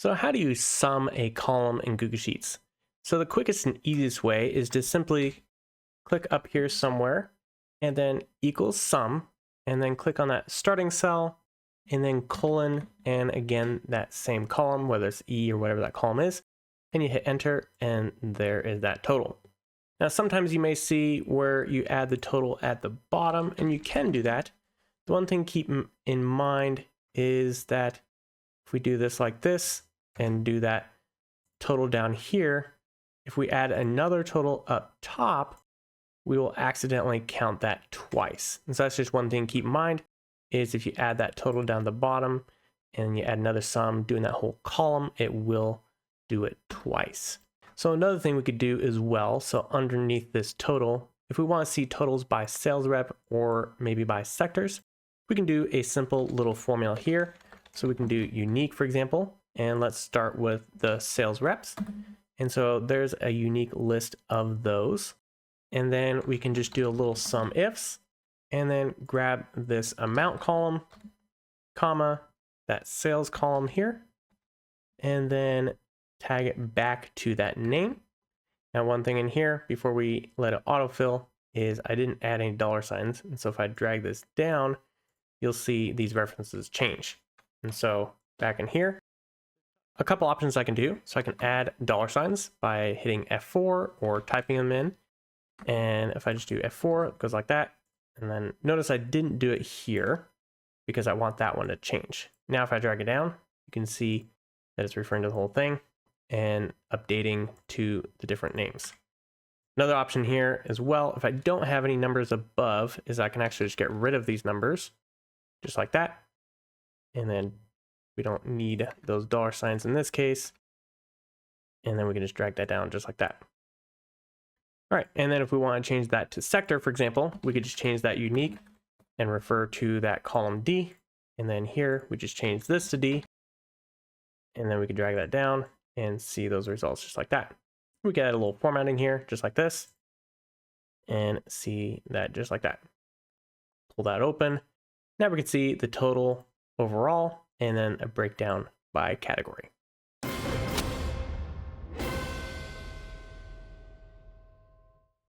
So how do you sum a column in Google Sheets? So the quickest and easiest way is to simply click up here somewhere and then equals sum, and then click on that starting cell and then colon, and again that same column, whether it's E or whatever that column is, and you hit enter, and there is that total. Now sometimes you may see where you add the total at the bottom, and you can do that. The one thing to keep in mind is that if we do this like this and do that total down here, if we add another total up top, we will accidentally count that twice. And so that's just one thing to keep in mind, is if you add that total down the bottom and you add another sum doing that whole column, it will do it twice. So another thing we could do as well, so underneath this total, if we want to see totals by sales rep or maybe by sectors, we can do a simple little formula here. So we can do unique, for example, and let's start with the sales reps. And so there's a unique list of those. And then we can just do a little sum ifs, and then grab this amount column, comma, that sales column here, and then tag it back to that name. Now, one thing in here before we let it autofill is I didn't add any dollar signs. And so if I drag this down, you'll see these references change. And so back in here, a couple options I can do. So I can add dollar signs by hitting F4 or typing them in. And if I just do F4, it goes like that. And then notice I didn't do it here because I want that one to change. Now, if I drag it down, you can see that it's referring to the whole thing and updating to the different names. Another option here as well, if I don't have any numbers above, is I can actually just get rid of these numbers just like that. And then we don't need those dollar signs in this case. And then we can just drag that down just like that. All right, and then if we want to change that to sector, for example, we could just change that unique and refer to that column D. And then here, we just change this to D. And then we can drag that down and see those results just like that. We can add a little formatting here, just like this, and see that just like that. Pull that open. Now we can see the total overall, and then a breakdown by category.